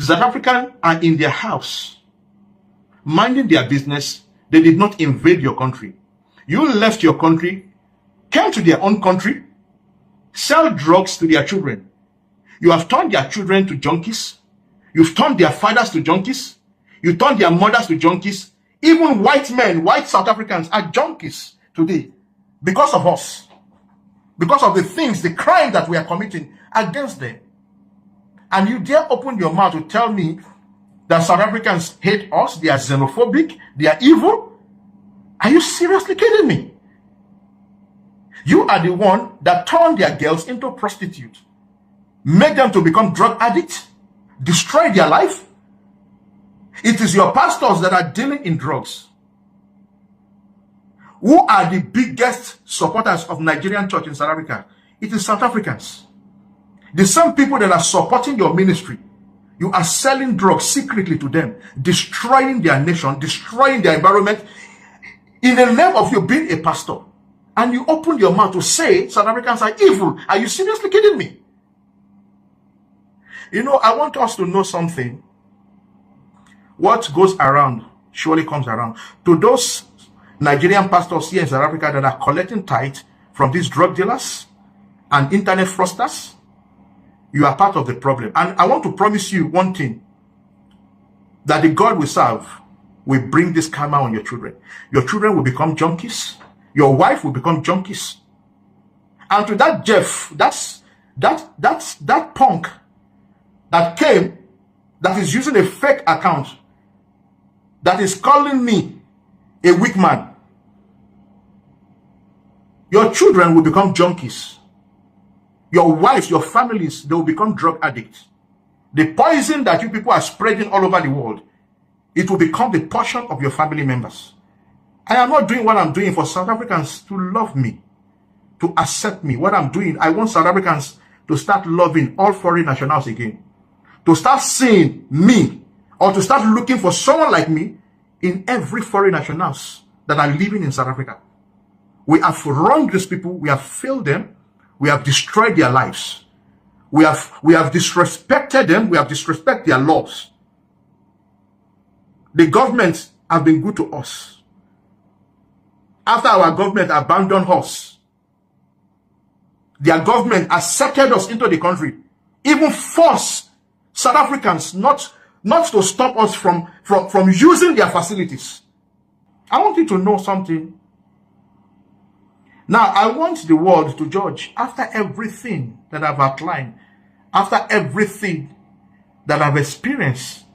South Africans are in their house, minding their business. They did not invade your country. You left your country, came to their own country, sell drugs to their children. You have turned their children to junkies. You've turned their fathers to junkies. You turned their mothers to junkies. Even white men, white South Africans are junkies today because of us, because of the things, the crime that we are committing against them. And you dare open your mouth to tell me that South Africans hate us, they are xenophobic, they are evil? Are you seriously kidding me? You are the one that turned their girls into prostitutes, made them to become drug addicts, destroy their life. It is your pastors that are dealing in drugs. Who are the biggest supporters of Nigerian church in South Africa? It is South Africans. The same people that are supporting your ministry, you are selling drugs secretly to them, destroying their nation, destroying their environment, in the name of you being a pastor. And you open your mouth to say South Africans are evil. Are you seriously kidding me? You know, I want us to know something. What goes around surely comes around. To those Nigerian pastors here in South Africa that are collecting tithe from these drug dealers and internet fraudsters, you are part of the problem. And I want to promise you one thing, that the God we serve will bring this karma on your children. Your children will become junkies. Your wife will become junkies. And to that Jeff, that punk that came, that is using a fake account, that is calling me a weak man. Your children will become junkies. Your wives, your families, they will become drug addicts. The poison that you people are spreading all over the world, it will become the portion of your family members. I am not doing what I'm doing for South Africans to love me, to accept me. What I'm doing, I want South Africans to start loving all foreign nationals again, to start seeing me, or to start looking for someone like me in every foreign nationals that are living in South Africa. We have wronged these people. We have failed them. We have destroyed their lives. We have disrespected them. We have disrespected their laws. The government have been good to us. After our government abandoned us, their government accepted us into the country, even forced South Africans not to stop us from using their facilities. I want you to know something. Now, I want the world to judge after everything that I've outlined, after everything that I've experienced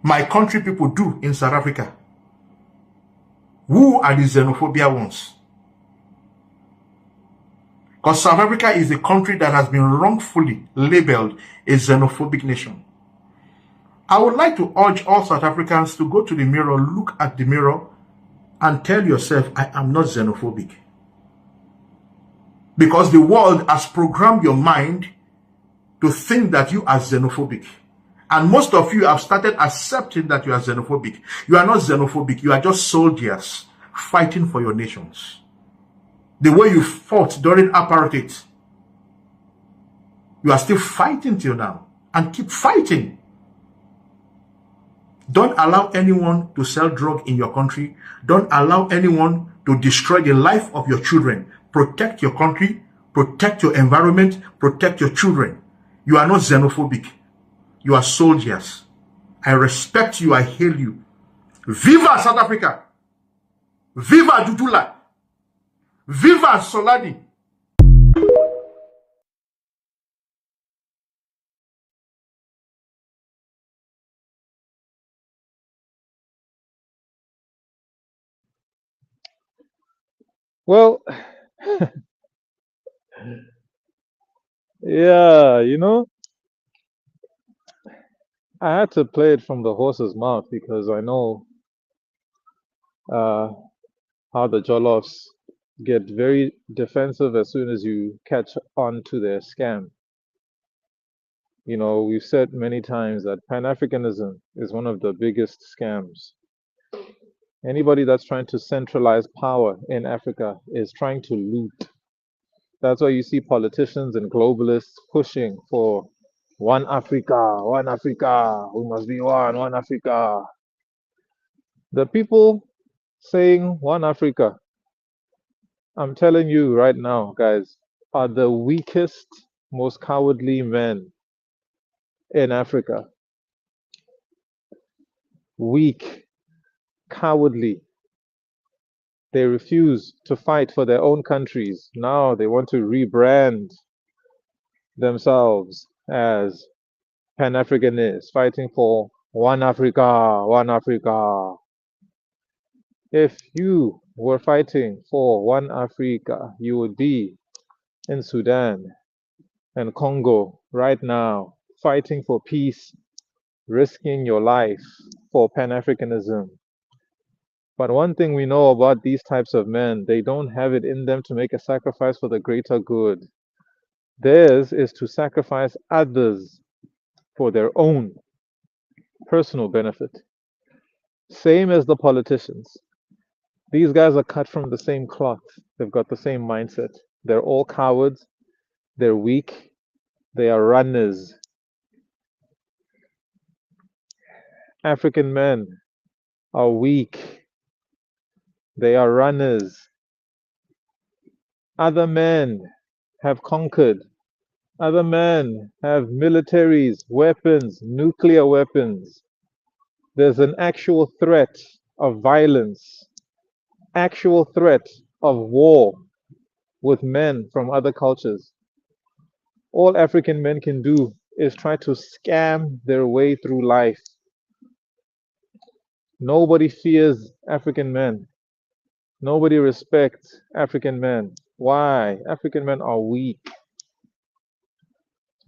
my country people do in South Africa. Who are the xenophobia ones? Because South Africa is a country that has been wrongfully labeled a xenophobic nation. I would like to urge all South Africans to go to the mirror, look at the mirror, and tell yourself, I am not xenophobic. Because the world has programmed your mind to think that you are xenophobic. And most of you have started accepting that you are xenophobic. You are not xenophobic. You are just soldiers fighting for your nations. The way you fought during apartheid, you are still fighting till now. And keep fighting. Don't allow anyone to sell drugs in your country. Don't allow anyone to destroy the life of your children. Protect your country. Protect your environment. Protect your children. You are not xenophobic. You are soldiers. I respect you. I hail you. Viva South Africa. Viva Dudula. Viva Soladi. Well, yeah, I had to play it from the horse's mouth because I know how the Jolloffs get very defensive as soon as you catch on to their scam. We've said many times that Pan-Africanism is one of the biggest scams. Anybody that's trying to centralize power in Africa is trying to loot. That's why you see politicians and globalists pushing for One Africa, one Africa, we must be one Africa. The people saying one Africa, I'm telling you right now, guys, are the weakest, most cowardly men in Africa. Weak, cowardly. They refuse to fight for their own countries. Now they want to rebrand themselves as Pan Africanists, fighting for one Africa, one Africa. If you were fighting for one Africa, you would be in Sudan and Congo right now, fighting for peace, risking your life for Pan Africanism. But one thing we know about these types of men, they don't have it in them to make a sacrifice for the greater good. Theirs is to sacrifice others for their own personal benefit. Same as the politicians. These guys are cut from the same cloth. They've got the same mindset. They're all cowards. They're weak. They are runners. African men are weak. They are runners. Other men have conquered. Other men have militaries, weapons, nuclear weapons. There's an actual threat of violence, actual threat of war with men from other cultures. All African men can do is try to scam their way through life. Nobody fears African men. Nobody respects African men. Why? African men are weak.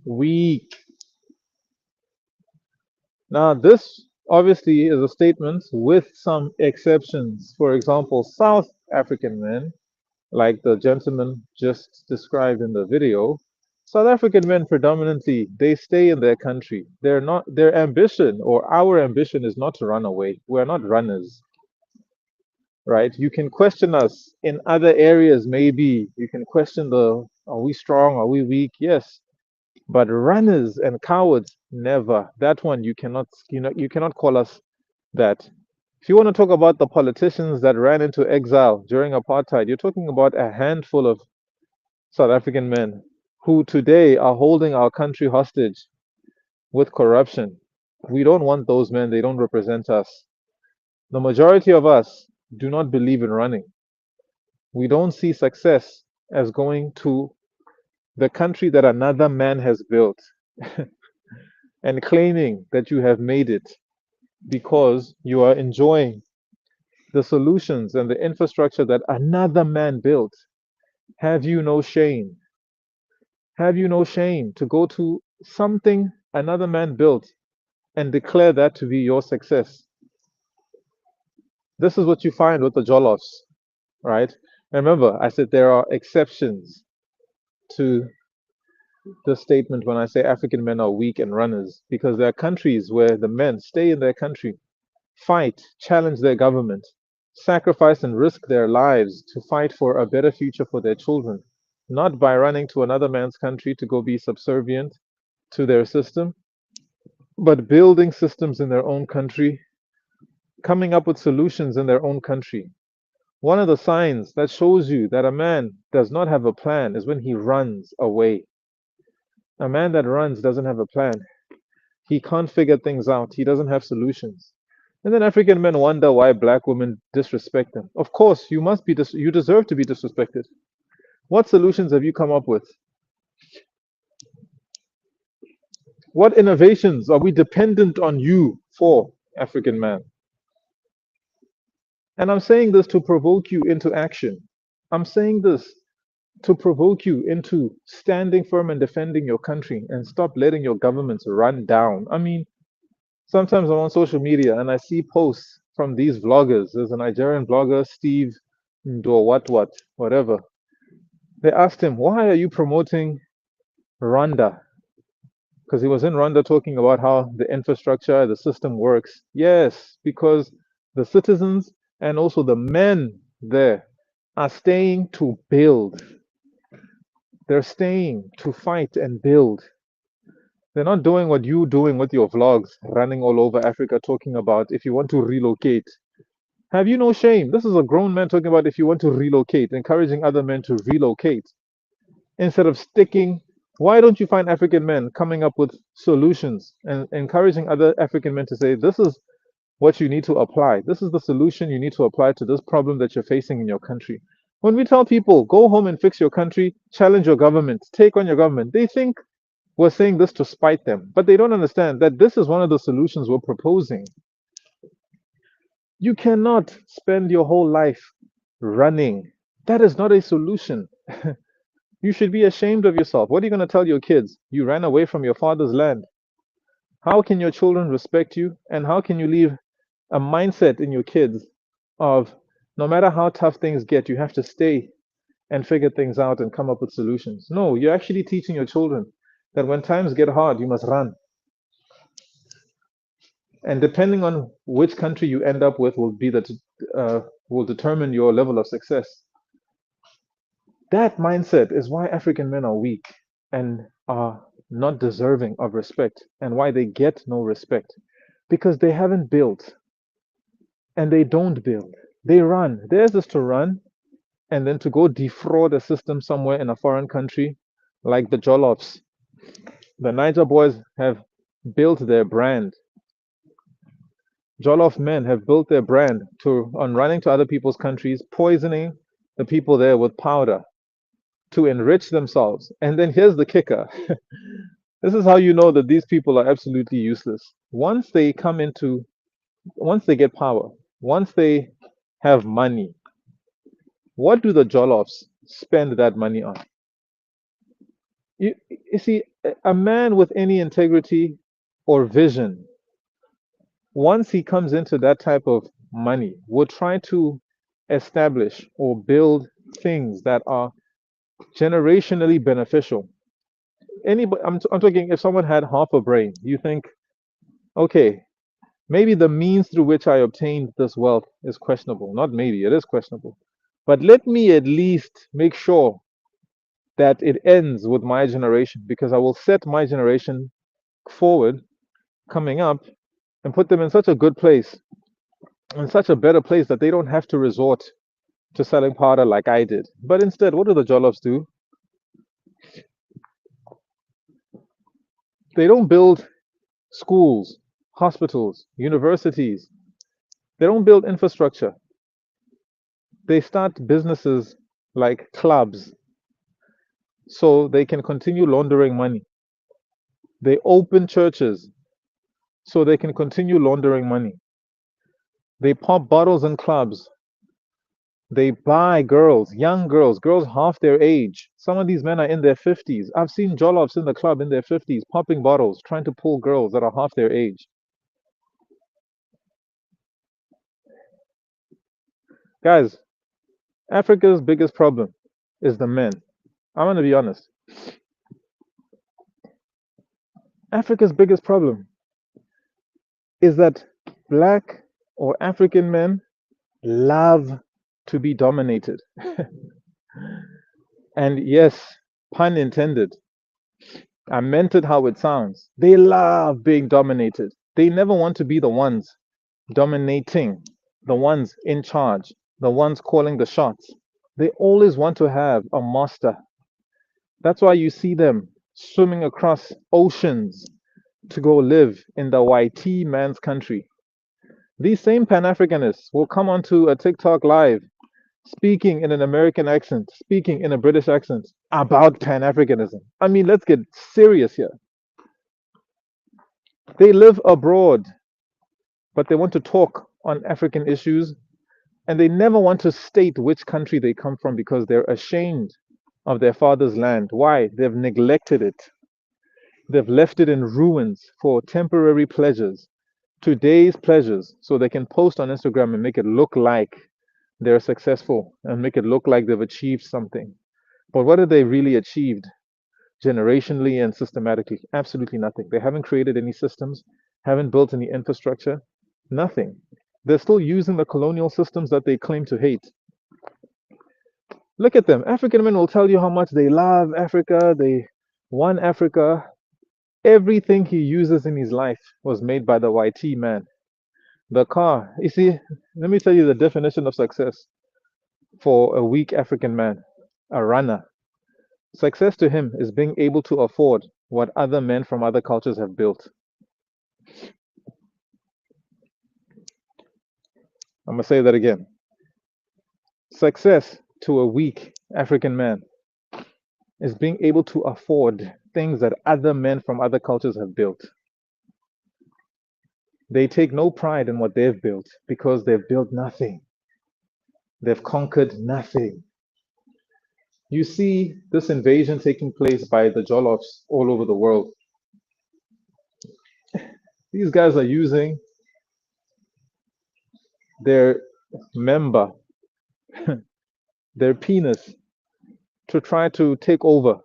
Weak. Now, this obviously is a statement with some exceptions. For example, South African men, like the gentleman just described in the video, South African men predominantly they stay in their country. They're not their ambition or our ambition is not to run away. We're not runners, right? You can question us in other areas, maybe. You can question the are we strong? Are we weak? Yes. But runners and cowards, never. That one you cannot call us that. If you want to talk about the politicians that ran into exile during apartheid, you're talking about a handful of South African men who today are holding our country hostage with corruption. We don't want those men, they don't represent us. The majority of us do not believe in running. We don't see success as going to the country that another man has built and claiming that you have made it because you are enjoying the solutions and the infrastructure that another man built. Have you no shame? Have you no shame to go to something another man built and declare that to be your success? This is what you find with the Jolloffs, right? Remember, I said there are exceptions to the statement when I say African men are weak and runners, because there are countries where the men stay in their country, fight, challenge their government, sacrifice and risk their lives to fight for a better future for their children, not by running to another man's country to go be subservient to their system, but building systems in their own country, coming up with solutions in their own country. One of the signs that shows you that a man does not have a plan is when he runs away. A man that runs doesn't have a plan. He can't figure things out. He doesn't have solutions. And then African men wonder why black women disrespect them. Of course, you deserve to be disrespected. What solutions have you come up with? What innovations are we dependent on you for, African man? And I'm saying this to provoke you into action. I'm saying this to provoke you into standing firm and defending your country and stop letting your governments run down. I mean, sometimes I'm on social media and I see posts from these vloggers. There's a Nigerian vlogger, Steve Ndo whatever. They asked him, why are you promoting Rwanda? Because he was in Rwanda talking about how the infrastructure, the system works. Yes, because the citizens and also the men there are staying to build. They're staying to fight and build. They're not doing what you're doing with your vlogs, running all over Africa talking about if you want to relocate. Have you no shame? This is a grown man talking about if you want to relocate, encouraging other men to relocate instead of sticking. Why don't you find African men coming up with solutions and encouraging other African men to say, this is what you need to apply? This is the solution you need to apply to this problem that you're facing in your country. When we tell people, go home and fix your country, challenge your government, take on your government, they think we're saying this to spite them. But they don't understand that this is one of the solutions we're proposing. You cannot spend your whole life running. That is not a solution. You should be ashamed of yourself. What are you going to tell your kids? You ran away from your father's land. How can your children respect you? And how can you leave a mindset in your kids of no matter how tough things get, you have to stay and figure things out and come up with solutions? No, you're actually teaching your children that when times get hard, you must run. And depending on which country you end up with will determine your level of success. That mindset is why African men are weak and are not deserving of respect, and why they get no respect, because they haven't built and they don't build. They run. Theirs is to run and then to go defraud a system somewhere in a foreign country, like the Jolloffs. The Niger boys have built their brand. Jollof men have built their brand on running to other people's countries, poisoning the people there with powder to enrich themselves. And then here's the kicker. This is how you know that these people are absolutely useless. Once they get power, once they have money, what do the Jolloffs spend that money on? You see, a man with any integrity or vision, once he comes into that type of money, will try to establish or build things that are generationally beneficial. Anybody, I'm talking if someone had half a brain, you think, okay, maybe the means through which I obtained this wealth is questionable. Not maybe, it is questionable. But let me at least make sure that it ends with my generation, because I will set my generation forward coming up and put them in such a good place, in such a better place that they don't have to resort to selling powder like I did. But instead, what do the Jollofs do? They don't build schools, hospitals, universities. They don't build infrastructure. They start businesses like clubs so they can continue laundering money. They open churches so they can continue laundering money. They pop bottles in clubs. They buy girls, young girls, girls half their age. Some of these men are in their 50s. I've seen Jollofs in the club in their 50s popping bottles, trying to pull girls that are half their age. Guys, Africa's biggest problem is the men. I'm going to be honest. Africa's biggest problem is that black or African men love to be dominated. And yes, pun intended. I meant it how it sounds. They love being dominated. They never want to be the ones dominating, the ones in charge, the ones calling the shots. They always want to have a master. That's why you see them swimming across oceans to go live in the YT man's country. These same Pan Africanists will come onto a TikTok live speaking in an American accent, speaking in a British accent about Pan Africanism. I mean, let's get serious here. They live abroad, but they want to talk on African issues, and they never want to state which country they come from because they're ashamed of their father's land. Why? They've neglected it. They've left it in ruins for temporary pleasures, today's pleasures, so they can post on Instagram and make it look like they're successful and make it look like they've achieved something. But what have they really achieved generationally and systematically? Absolutely nothing. They haven't created any systems, haven't built any infrastructure, nothing. They're still using the colonial systems that they claim to hate. Look at them. African men will tell you how much they love Africa, they want Africa, Everything he uses in his life was made by the YT man. The car, you see, let me tell you the definition of success for a weak African man, a runner. Success to him is being able to afford what other men from other cultures have built. I'm going to say that again. Success to a weak African man is being able to afford things that other men from other cultures have built. They take no pride in what they've built because they've built nothing. They've conquered nothing. You see this invasion taking place by the Jolloffs all over the world. These guys are using their member, their penis, to try to take over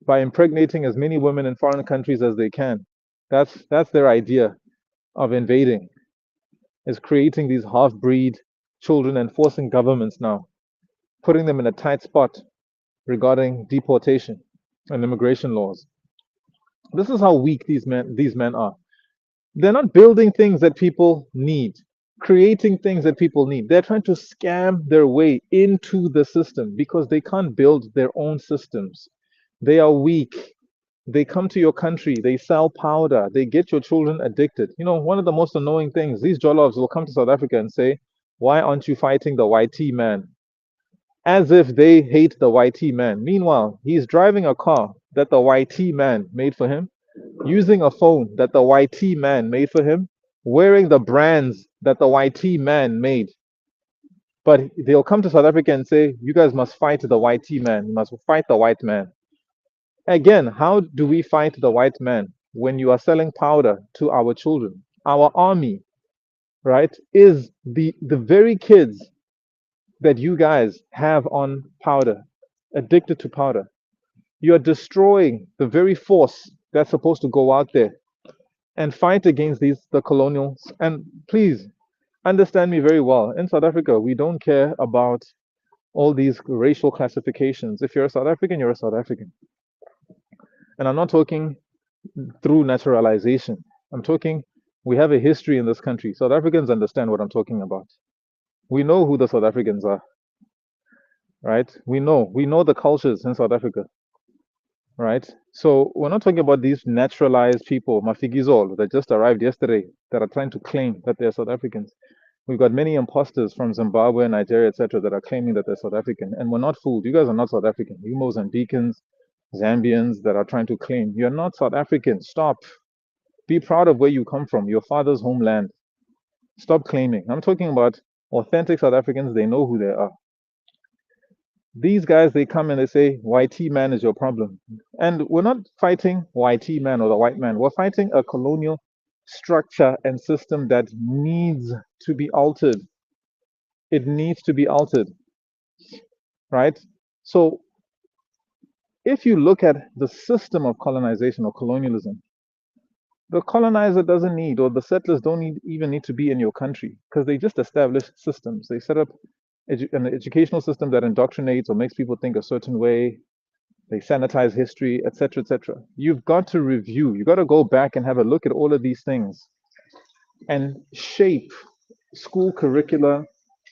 by impregnating as many women in foreign countries as they can. That's their idea of invading, is creating these half-breed children and forcing governments now, putting them in a tight spot regarding deportation and immigration laws. This is how weak these men are. They're not building things that people need, creating things that people need. They're trying to scam their way into the system because they can't build their own systems. They are weak. They come to your country, they sell powder, they get your children addicted. You know, one of the most annoying things, these Jolloffs will come to South Africa and say, "Why aren't you fighting the YT man?" As if they hate the YT man. Meanwhile, he's driving a car that the YT man made for him, using a phone that the YT man made for him, wearing the brands that the YT man made. But they'll come to South Africa and say, "You guys must fight the YT man. You must fight the white man." Again, how do we fight the white man when you are selling powder to our children? Our army, right, is the very kids that you guys have on powder, addicted to powder. You are destroying the very force that's supposed to go out there and fight against the colonials. And please understand me very well. In South Africa, we don't care about all these racial classifications. If you're a South African, you're a South African. And I'm not talking through naturalization. I'm talking, we have a history in this country. South Africans understand what I'm talking about. We know who the South Africans are, right? We know the cultures in South Africa, right? So we're not talking about these naturalized people, Mafikizolo, that just arrived yesterday, that are trying to claim that they're South Africans. We've got many imposters from Zimbabwe, Nigeria, etc., that are claiming that they're South African, and we're not fooled. You guys are not South African. You Mozambicans, Zambians that are trying to claim you're not South African. Stop. Be proud of where you come from, your father's homeland. Stop claiming. I'm talking about authentic South Africans. They know who they are. These guys, they come and they say, YT man is your problem. And we're not fighting YT man or the white man. We're fighting a colonial structure and system that needs to be altered. It needs to be altered, right? So if you look at the system of colonization or colonialism, the colonizer doesn't need, or the settlers don't even need to be in your country because they just establish systems. They set up an educational system that indoctrinates or makes people think a certain way. They sanitize history, etc., etc. You've got to review. You've got to go back and have a look at all of these things and shape school curricula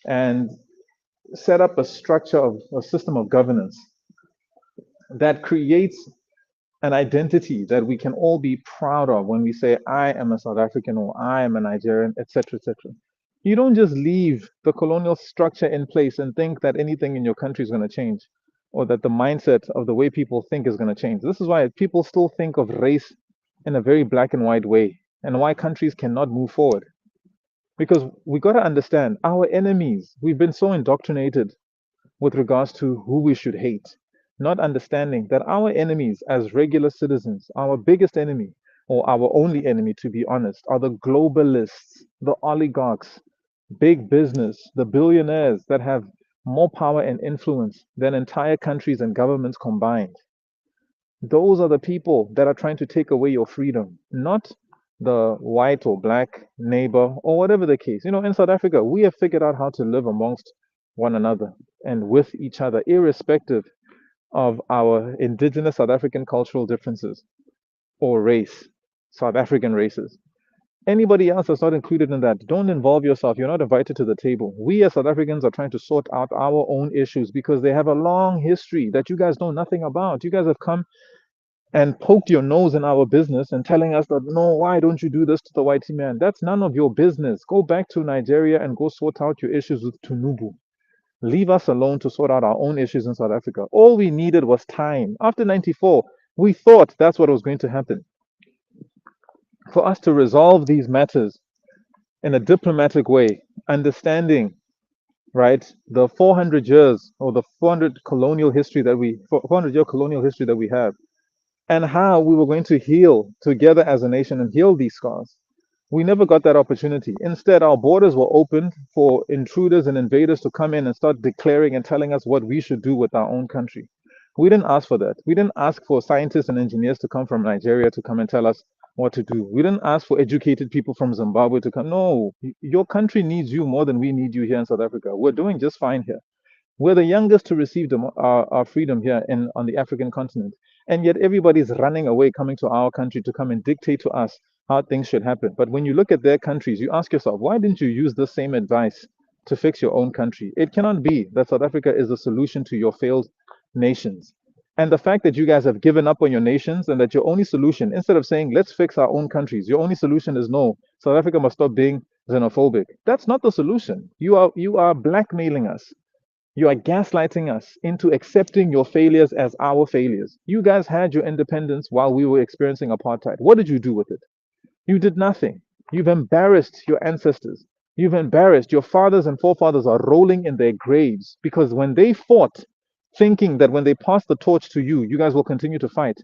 and set up a structure of a system of governance that creates an identity that we can all be proud of when we say, "I am a South African" or "I am a Nigerian," etc., etc. You don't just leave the colonial structure in place and think that anything in your country is going to change, or that the mindset of the way people think is going to change. This is why people still think of race in a very black and white way, and why countries cannot move forward. Because we got to understand our enemies, we've been so indoctrinated with regards to who we should hate, not understanding that our enemies as regular citizens, our biggest enemy, or our only enemy, to be honest, are the globalists, the oligarchs, big business, the billionaires that have more power and influence than entire countries and governments combined. Those are the people that are trying to take away your freedom, not the white or black neighbor or whatever the case. You know, in South Africa, we have figured out how to live amongst one another and with each other, irrespective of our indigenous South African cultural differences. or race, South African races. Anybody else that's not included in that, don't involve yourself. You're not invited to the table. We as South Africans are trying to sort out our own issues because they have a long history that you guys know nothing about. You guys have come and poked your nose in our business and telling us that, no, why don't you do this to the whitey man? That's none of your business. Go back to Nigeria and go sort out your issues with Tunubu. Leave us alone to sort out our own issues in South Africa. All we needed was time. After 94, we thought that's what was going to happen. For us to resolve these matters in a diplomatic way, understanding, right, the 400 years or the 400 year colonial history that we have, and how we were going to heal together as a nation and heal these scars. We never got that opportunity. Instead, our borders were opened for intruders and invaders to come in and start declaring and telling us what we should do with our own country. We didn't ask for that. We didn't ask for scientists and engineers to come from Nigeria to come and tell us what to do. We didn't ask for educated people from Zimbabwe to come. No, your country needs you more than we need you here in South Africa. We're doing just fine here. We're the youngest to receive our freedom here on the African continent. And yet everybody's running away, coming to our country to come and dictate to us how things should happen. But when you look at their countries, you ask yourself, why didn't you use the same advice to fix your own country? It cannot be that South Africa is the solution to your failed nations. And the fact that you guys have given up on your nations and that your only solution, instead of saying, let's fix our own countries, your only solution is no, South Africa must stop being xenophobic. That's not the solution. You are blackmailing us. You are gaslighting us into accepting your failures as our failures. You guys had your independence while we were experiencing apartheid. What did you do with it? You did nothing. You've embarrassed your ancestors. You've embarrassed your fathers and forefathers are rolling in their graves because when they fought, thinking that when they pass the torch to you, you guys will continue to fight,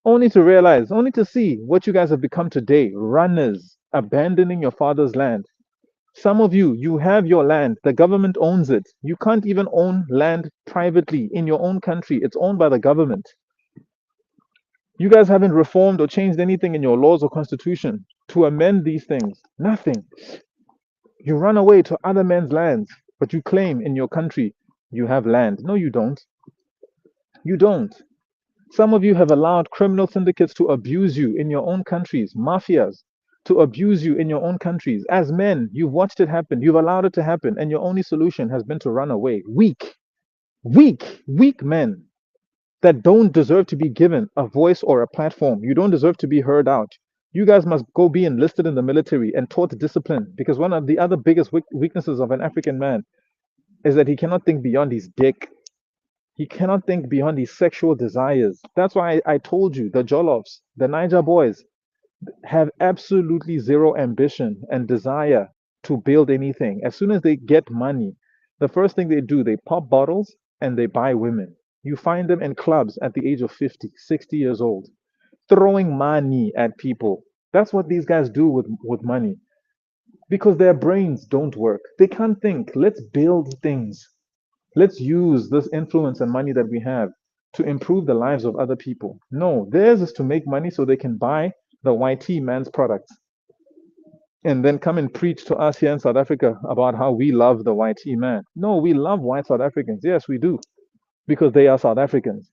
only to realize, only to see what you guys have become today, runners, abandoning your father's land. Some of you, you have your land. The government owns it. You can't even own land privately in your own country. It's owned by the government. You guys haven't reformed or changed anything in your laws or constitution to amend these things. Nothing. You run away to other men's lands, but you claim in your country you have land. No, you don't. You don't. Some of you have allowed criminal syndicates to abuse you in your own countries, mafias to abuse you in your own countries. As men, you've watched it happen, you've allowed it to happen, and your only solution has been to run away. Weak men that don't deserve to be given a voice or a platform. You don't deserve to be heard out. You guys must go be enlisted in the military and taught discipline because one of the other biggest weaknesses of an African man is that he cannot think beyond his dick. He cannot think beyond his sexual desires. That's why I told you the Jolloffs, the Niger boys, have absolutely zero ambition and desire to build anything. As soon as they get money, the first thing they do, they pop bottles and they buy women. You find them in clubs at the age of 50, 60 years old, throwing money at people. That's what these guys do with money because their brains don't work. They can't think. Let's build things. Let's use this influence and money that we have to improve the lives of other people. No, theirs is to make money so they can buy the YT man's products and then come and preach to us here in South Africa about how we love the YT man. No, we love white South Africans. Yes, we do, because they are South Africans.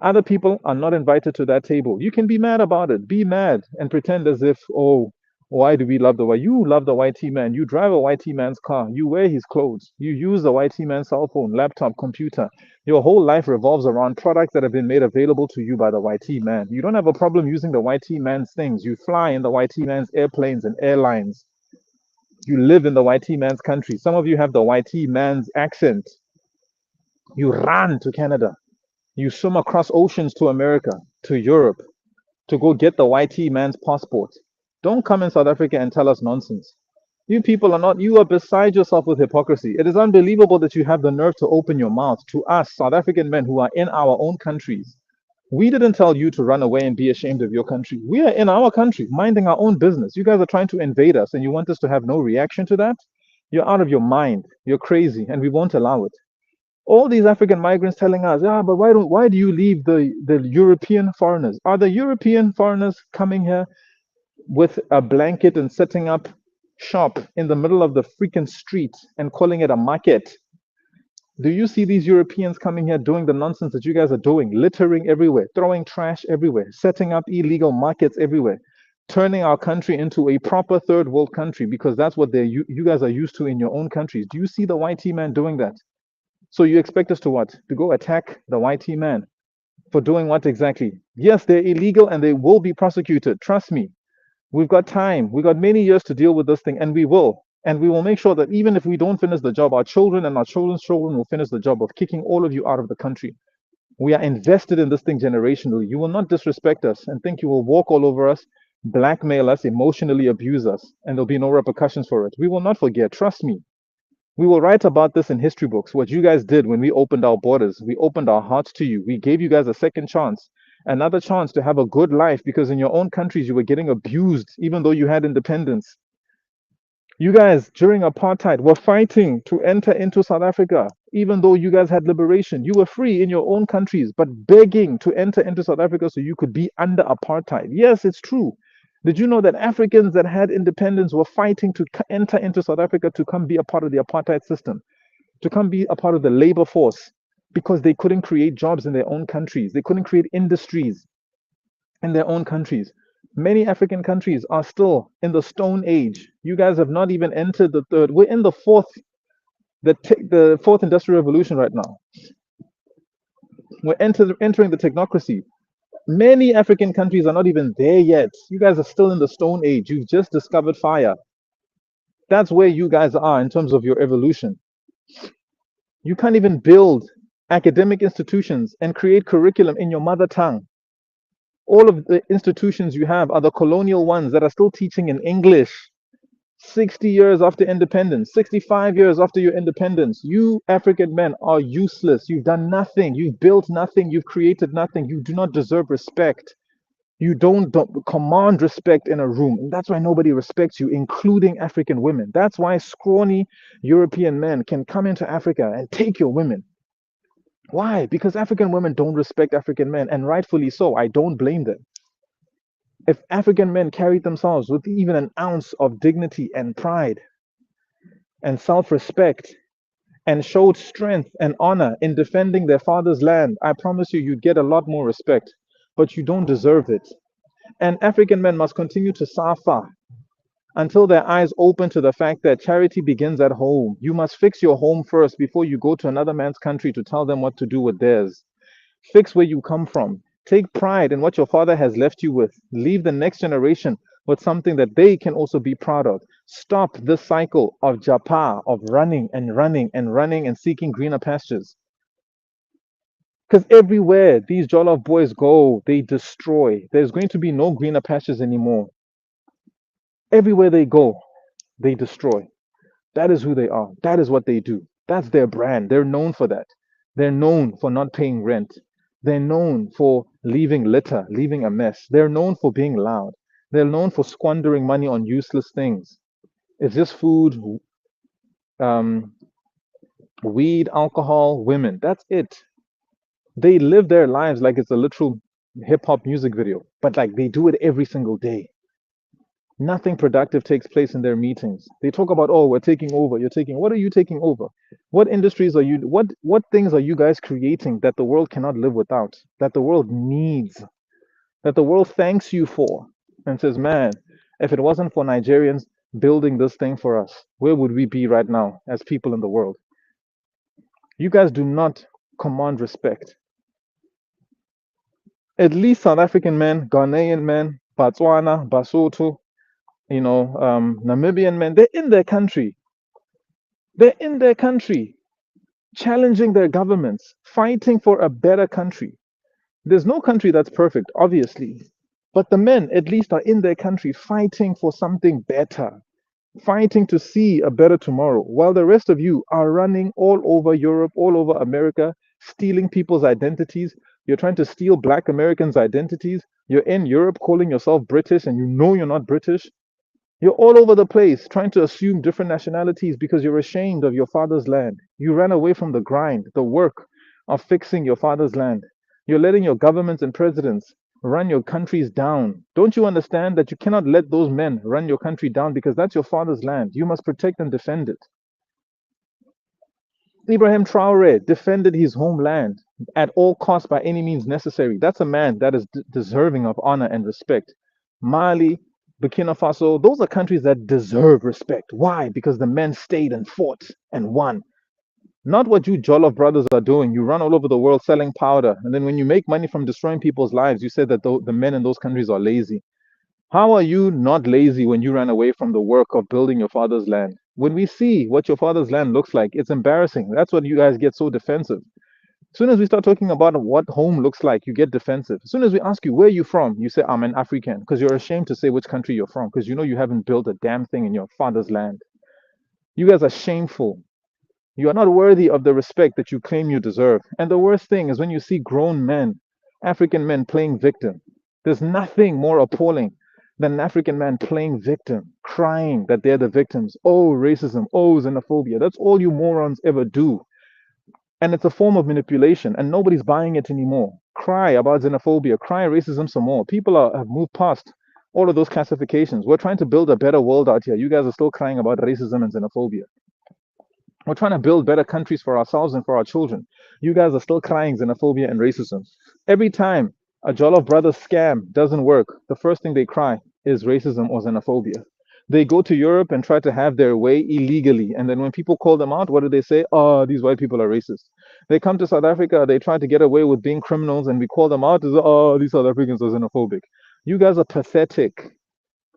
Other people are not invited to that table. You can be mad about it. Be mad and pretend as if, oh, why do we love the white? You love the YT man. You drive a YT man's car. You wear his clothes. You use the YT man's cell phone, laptop, computer. Your whole life revolves around products that have been made available to you by the YT man. You don't have a problem using the YT man's things. You fly in the YT man's airplanes and airlines. You live in the YT man's country. Some of you have the YT man's accent. You run to Canada. You swim across oceans to America, to Europe, to go get the YT man's passport. Don't come in South Africa and tell us nonsense. You people are not, you are beside yourself with hypocrisy. It is unbelievable that you have the nerve to open your mouth to us, South African men who are in our own countries. We didn't tell you to run away and be ashamed of your country. We are in our country, minding our own business. You guys are trying to invade us and you want us to have no reaction to that? You're out of your mind. You're crazy and we won't allow it. All these African migrants telling us, but why do you leave the European foreigners? Are the European foreigners coming here with a blanket and setting up shop in the middle of the freaking street and calling it a market? Do you see these Europeans coming here doing the nonsense that you guys are doing, littering everywhere, throwing trash everywhere, setting up illegal markets everywhere, turning our country into a proper third world country because that's what you guys are used to in your own countries? Do you see the YT man doing that? So you expect us to what? To go attack the YT man for doing what exactly? Yes, they're illegal and they will be prosecuted. Trust me. We've got time. We've got many years to deal with this thing, and we will. And we will make sure that even if we don't finish the job, our children and our children's children will finish the job of kicking all of you out of the country. We are invested in this thing generationally. You will not disrespect us and think you will walk all over us, blackmail us, emotionally abuse us, and there'll be no repercussions for it. We will not forget. Trust me. We will write about this in history books, what you guys did when we opened our borders. We opened our hearts to you. We gave you guys a second chance, another chance to have a good life because in your own countries you were getting abused even though you had independence. You guys, during apartheid, were fighting to enter into South Africa. Even though you guys had liberation, you were free in your own countries, but begging to enter into South Africa so you could be under apartheid. Yes, it's true. Did you know that Africans that had independence were fighting to enter into South Africa to come be a part of the apartheid system, to come be a part of the labor force, because they couldn't create jobs in their own countries? They couldn't create industries in their own countries. Many African countries are still in the Stone Age. You guys have not even entered the third. We're in the fourth, the fourth industrial revolution right now. We're entering the technocracy. Many African countries are not even there yet. You guys are still in the Stone Age. You've just discovered fire. That's where you guys are in terms of your evolution. You can't even build academic institutions and create curriculum in your mother tongue. All of the institutions you have are the colonial ones that are still teaching in English. 60 years after independence, 65 years after your independence, you African men are useless. You've done nothing. You've built nothing. You've created nothing. You do not deserve respect. You don't command respect in a room. And that's why nobody respects you, including African women. That's why scrawny European men can come into Africa and take your women. Why? Because African women don't respect African men, and rightfully so. I don't blame them. If African men carried themselves with even an ounce of dignity and pride and self respect and showed strength and honor in defending their father's land, I promise you, you'd get a lot more respect. But you don't deserve it. And African men must continue to suffer until their eyes open to the fact that charity begins at home. You must fix your home first before you go to another man's country to tell them what to do with theirs. Fix where you come from. Take pride in what your father has left you with. Leave the next generation with something that they can also be proud of. Stop this cycle of japa, of running and running and running and seeking greener pastures. Because everywhere these Jollof boys go, they destroy. There's going to be no greener pastures anymore. Everywhere they go, they destroy. That is who they are. That is what they do. That's their brand. They're known for that. They're known for not paying rent. They're known for leaving litter, leaving a mess. They're known for being loud. They're known for squandering money on useless things. It's just food, um, weed, alcohol, women. That's it. They live their lives like it's a literal hip hop music video, but like they do it every single day. Nothing productive takes place in their meetings. They talk about, oh, we're taking over. You're taking. What are you taking over? What industries are you? What things are you guys creating that the world cannot live without? That the world needs? That the world thanks you for and says, man, if it wasn't for Nigerians building this thing for us, where would we be right now as people in the world? You guys do not command respect. At least South African men, Ghanaian men, Botswana, Basotho, Namibian men, they're in their country. They're in their country, challenging their governments, fighting for a better country. There's no country that's perfect, obviously, but the men at least are in their country fighting for something better, fighting to see a better tomorrow, while the rest of you are running all over Europe, all over America, stealing people's identities. You're trying to steal Black Americans' identities. You're in Europe calling yourself British and you know you're not British. You're all over the place trying to assume different nationalities because you're ashamed of your father's land. You ran away from the grind, the work of fixing your father's land. You're letting your governments and presidents run your countries down. Don't you understand that you cannot let those men run your country down because that's your father's land? You must protect and defend it. Ibrahim Traore defended his homeland at all costs by any means necessary. That's a man that is deserving of honor and respect. Mali, Burkina Faso, those are countries that deserve respect. Why? Because the men stayed and fought and won. Not what you Jollof brothers are doing. You run all over the world selling powder. And then when you make money from destroying people's lives, you say that the men in those countries are lazy. How are you not lazy when you ran away from the work of building your father's land? When we see what your father's land looks like, it's embarrassing. That's what you guys get so defensive. As soon as we start talking about what home looks like, you get defensive. As soon as we ask you, where are you from? You say, I'm an African, because you're ashamed to say which country you're from, because you know you haven't built a damn thing in your father's land. You guys are shameful. You are not worthy of the respect that you claim you deserve. And the worst thing is when you see grown men, African men playing victim. There's nothing more appalling than an African man playing victim, crying that they're the victims. Oh, racism. Oh, xenophobia. That's all you morons ever do. And it's a form of manipulation, and nobody's buying it anymore. Cry about xenophobia, cry racism some more. People have moved past all of those classifications. We're trying to build a better world out here. You guys are still crying about racism and xenophobia. We're trying to build better countries for ourselves and for our children. You guys are still crying xenophobia and racism. Every time a Jollof Brothers scam doesn't work, the first thing they cry is racism or xenophobia. They go to Europe and try to have their way illegally. And then when people call them out, what do they say? Oh, these white people are racist. They come to South Africa, they try to get away with being criminals, and we call them out as, oh, these South Africans are xenophobic. You guys are pathetic.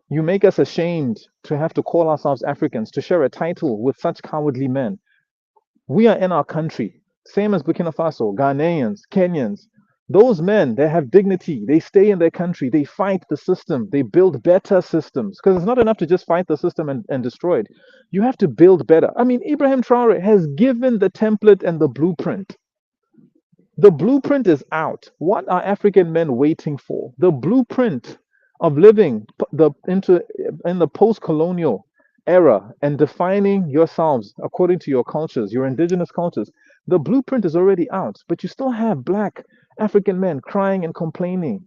You make us ashamed to have to call ourselves Africans, to share a title with such cowardly men. We are in our country, same as Burkina Faso, Ghanaians, Kenyans. Those men, they have dignity. They stay in their country. They fight the system. They build better systems. Because it's not enough to just fight the system and destroy it. You have to build better. I mean, Ibrahim Traore has given the template and the blueprint. The blueprint is out. What are African men waiting for? The blueprint of living in the post-colonial era and defining yourselves according to your cultures, your indigenous cultures. The blueprint is already out, but you still have black African men crying and complaining,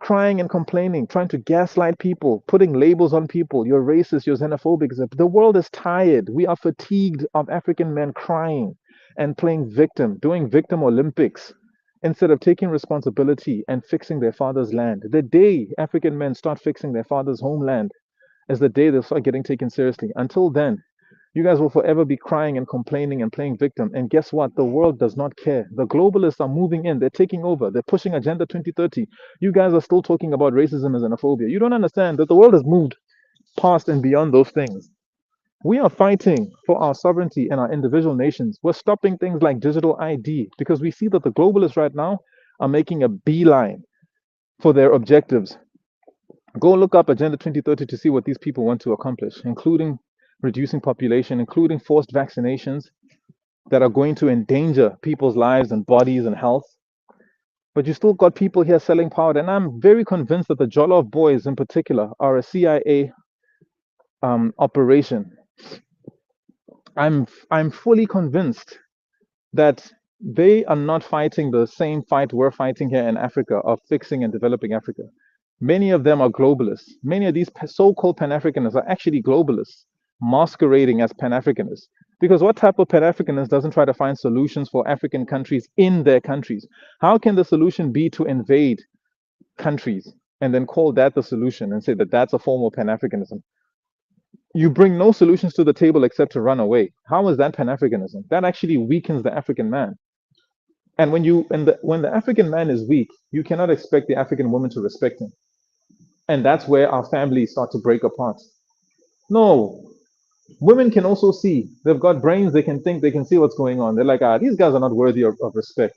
trying to gaslight people, putting labels on people. You're racist, you're xenophobic. The world is tired. We are fatigued of African men crying and playing victim, doing victim Olympics instead of taking responsibility and fixing their father's land. The day African men start fixing their father's homeland is the day they'll start getting taken seriously. Until then, you guys will forever be crying and complaining and playing victim. And guess what? The world does not care. The globalists are moving in. They're taking over. They're pushing Agenda 2030. You guys are still talking about racism and xenophobia. You don't understand that the world has moved past and beyond those things. We are fighting for our sovereignty and our individual nations. We're stopping things like digital ID because we see that the globalists right now are making a beeline for their objectives. Go look up Agenda 2030 to see what these people want to accomplish, including reducing population, including forced vaccinations that are going to endanger people's lives and bodies and health. But you still got people here selling powder. And I'm very convinced that the Jollof boys in particular are a CIA operation. I'm fully convinced that they are not fighting the same fight we're fighting here in Africa of fixing and developing Africa. Many of them are globalists. Many of these so-called Pan-Africanists are actually globalists masquerading as Pan-Africanists. Because what type of Pan-Africanist doesn't try to find solutions for African countries in their countries? How can the solution be to invade countries and then call that the solution and say that that's a form of Pan-Africanism? You bring no solutions to the table except to run away. How is that Pan-Africanism? That actually weakens the African man. And when the African man is weak, you cannot expect the African woman to respect him. And that's where our families start to break apart. No, women can also see. They've got brains, they can think, they can see what's going on. They're like, these guys are not worthy of respect.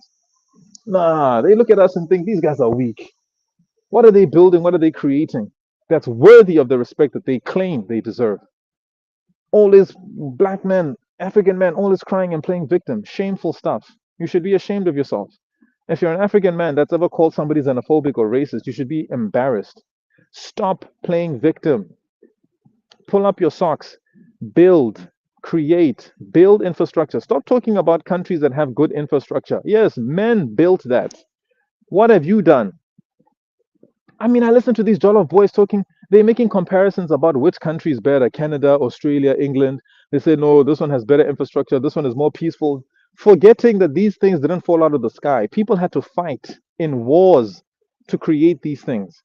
Nah, they look at us and think these guys are weak. What are they building? What are they creating that's worthy of the respect that they claim they deserve? All these black men, African men, all this crying and playing victim. Shameful stuff. You should be ashamed of yourself. If you're an African man that's ever called somebody xenophobic or racist, you should be embarrassed. Stop playing victim. Pull up your socks. Build, create, build infrastructure. Stop talking about countries that have good infrastructure. Yes, men built that. What have you done? I mean, I listen to these Jollof boys talking. They're making comparisons about which country is better, Canada, Australia, England. They say, no, this one has better infrastructure, this one is more peaceful, forgetting that these things didn't fall out of the sky. People had to fight in wars to create these things.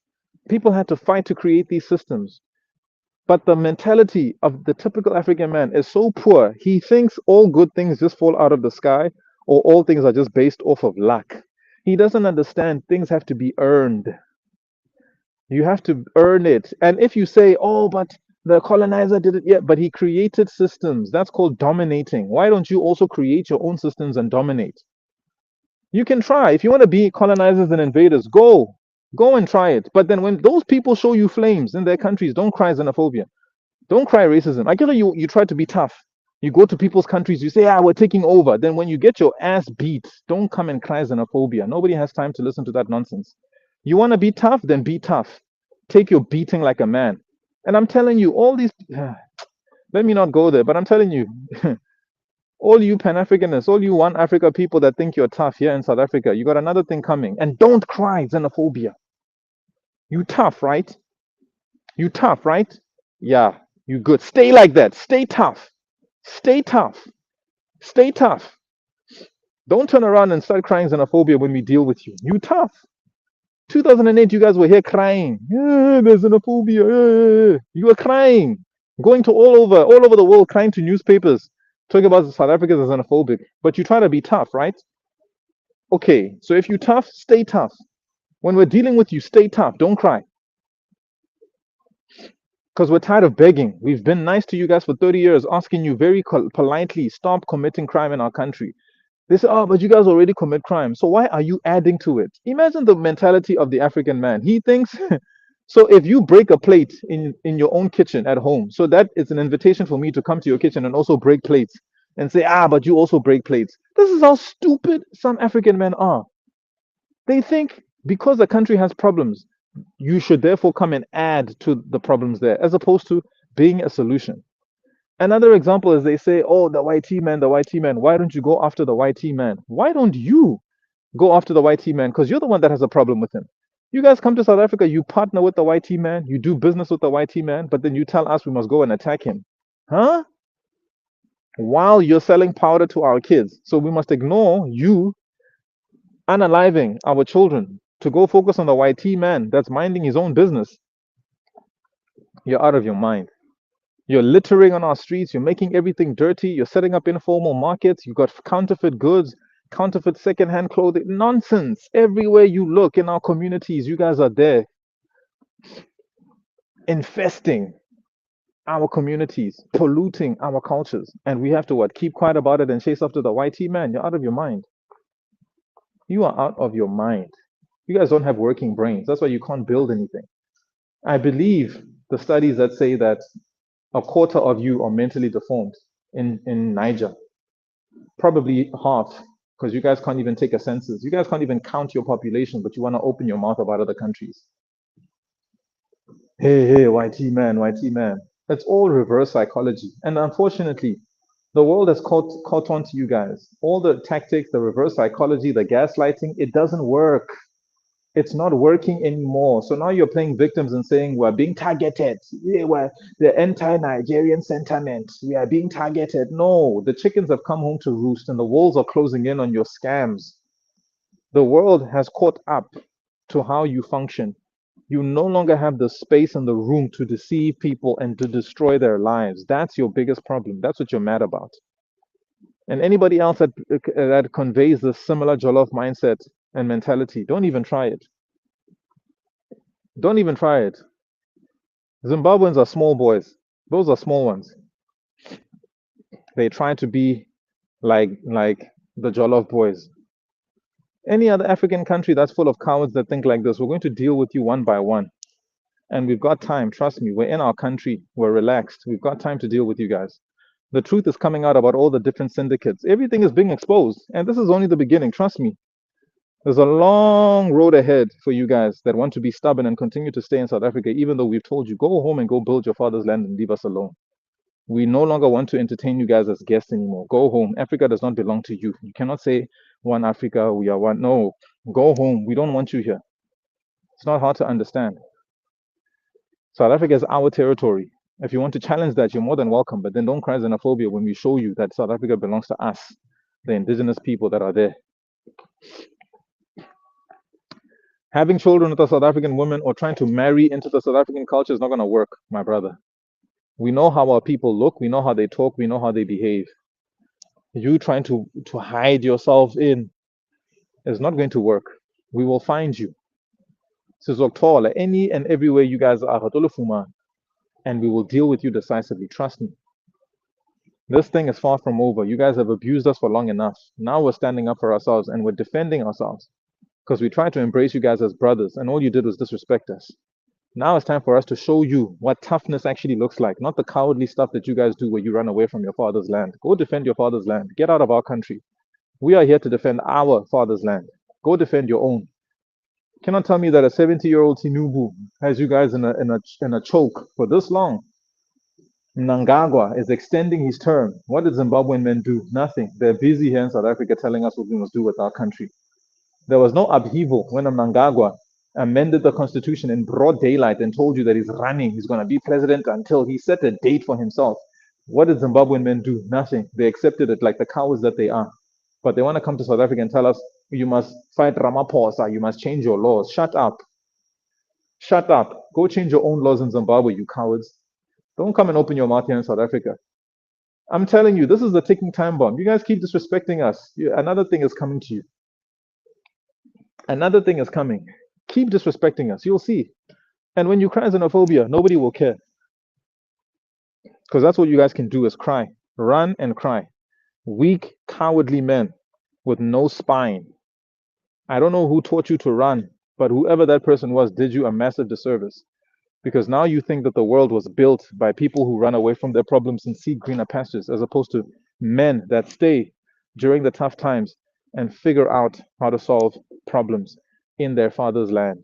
People had to fight to create these systems. But the mentality of the typical African man is so poor. He thinks all good things just fall out of the sky or all things are just based off of luck. He doesn't understand things have to be earned. You have to earn it. And if you say, oh, but the colonizer did it, yeah, but he created systems. That's called dominating. Why don't you also create your own systems and dominate? You can try. If you want to be colonizers and invaders, go. Go and try it. But then when those people show you flames in their countries, don't cry xenophobia. Don't cry racism. I get it, you try to be tough. You go to people's countries, you say, ah, we're taking over. Then when you get your ass beat, don't come and cry xenophobia. Nobody has time to listen to that nonsense. You want to be tough? Then be tough. Take your beating like a man. And I'm telling you, all these, let me not go there, but I'm telling you, all you Pan Africanists, all you One Africa people that think you're tough here in South Africa, you got another thing coming. And don't cry xenophobia. You tough, right? You tough, right? Yeah, you good. Stay like that. Stay tough. Stay tough. Stay tough. Don't turn around and start crying xenophobia when we deal with you. You tough. 2008, you guys were here crying. Yeah, there's xenophobia. Yeah. You were crying, going to all over the world, crying to newspapers, talking about South Africa as xenophobic. But you try to be tough, right? Okay, so if you tough, stay tough. When we're dealing with you, stay tough. Don't cry. Because we're tired of begging. We've been nice to you guys for 30 years, asking you very politely, stop committing crime in our country. They say, oh, but you guys already commit crime. So why are you adding to it? Imagine the mentality of the African man. He thinks, so if you break a plate in your own kitchen at home, so that is an invitation for me to come to your kitchen and also break plates and say, ah, but you also break plates. This is how stupid some African men are. They think because the country has problems, you should therefore come and add to the problems there, as opposed to being a solution. Another example is they say, oh, the YT man, the YT man. Why don't you go after the YT man? Why don't you go after the YT man? Because you're the one that has a problem with him. You guys come to South Africa, you partner with the YT man, you do business with the YT man, but then you tell us we must go and attack him. Huh? While you're selling powder to our kids. So we must ignore you unaliving our children to go focus on the YT man that's minding his own business. You're out of your mind. You're littering on our streets. You're making everything dirty. You're setting up informal markets. You've got counterfeit goods, counterfeit secondhand clothing. Nonsense. Everywhere you look in our communities, you guys are there infesting our communities, polluting our cultures. And we have to what? Keep quiet about it and chase after the YT man. You're out of your mind. You are out of your mind. You guys don't have working brains. That's why you can't build anything. I believe the studies that say that a quarter of you are mentally deformed in Niger. Probably half, because you guys can't even take a census. You guys can't even count your population, but you want to open your mouth about other countries. Hey, YT man, YT man. It's all reverse psychology. And unfortunately, the world has caught on to you guys. All the tactics, the reverse psychology, the gaslighting, it doesn't work. It's not working anymore. So now you're playing victims and saying we're being targeted. Yeah, we're the anti-Nigerian sentiment. We are being targeted. No, the chickens have come home to roost and the walls are closing in on your scams. The world has caught up to how you function. You no longer have the space and the room to deceive people and to destroy their lives. That's your biggest problem. That's what you're mad about. And anybody else that conveys this similar Jollof mindset and mentality, don't even try it. Don't even try it. Zimbabweans are small boys. Those are small ones. They try to be like the Jollof boys. Any other African country that's full of cowards that think like this, we're going to deal with you one by one. And we've got time. Trust me, we're in our country. We're relaxed. We've got time to deal with you guys. The truth is coming out about all the different syndicates. Everything is being exposed. And this is only the beginning. Trust me. There's a long road ahead for you guys that want to be stubborn and continue to stay in South Africa, even though we've told you, go home and go build your father's land and leave us alone. We no longer want to entertain you guys as guests anymore. Go home. Africa does not belong to you. You cannot say, one Africa, we are one. No, go home. We don't want you here. It's not hard to understand. South Africa is our territory. If you want to challenge that, you're more than welcome. But then don't cry xenophobia when we show you that South Africa belongs to us, the indigenous people that are there. Having children with a South African woman or trying to marry into the South African culture is not going to work, my brother. We know how our people look, we know how they talk, we know how they behave. You trying to hide yourself in is not going to work. We will find you. Sizokuthola any and everywhere you guys are, and we will deal with you decisively. Trust me. This thing is far from over. You guys have abused us for long enough. Now we're standing up for ourselves and we're defending ourselves because we tried to embrace you guys as brothers, and all you did was disrespect us. Now it's time for us to show you what toughness actually looks like, not the cowardly stuff that you guys do where you run away from your father's land. Go defend your father's land. Get out of our country. We are here to defend our father's land. Go defend your own. Cannot tell me that a 70-year-old Tinubu has you guys in a choke for this long. Mnangagwa is extending his term. What did Zimbabwean men do? Nothing. They're busy here in South Africa telling us what we must do with our country. There was no upheaval when Mnangagwa amended the constitution in broad daylight and told you that he's running, he's going to be president until he set a date for himself. What did Zimbabwean men do? Nothing. They accepted it like the cowards that they are. But they want to come to South Africa and tell us, you must fight Ramaphosa, you must change your laws. Shut up. Shut up. Go change your own laws in Zimbabwe, you cowards. Don't come and open your mouth here in South Africa. I'm telling you, this is the ticking time bomb. You guys keep disrespecting us. Another thing is coming to you. Another thing is coming. Keep disrespecting us. You'll see. And when you cry xenophobia, nobody will care. Because that's what you guys can do is cry. Run and cry. Weak, cowardly men with no spine. I don't know who taught you to run, but whoever that person was did you a massive disservice. Because now you think that the world was built by people who run away from their problems and seek greener pastures, as opposed to men that stay during the tough times and figure out how to solve problems in their father's land.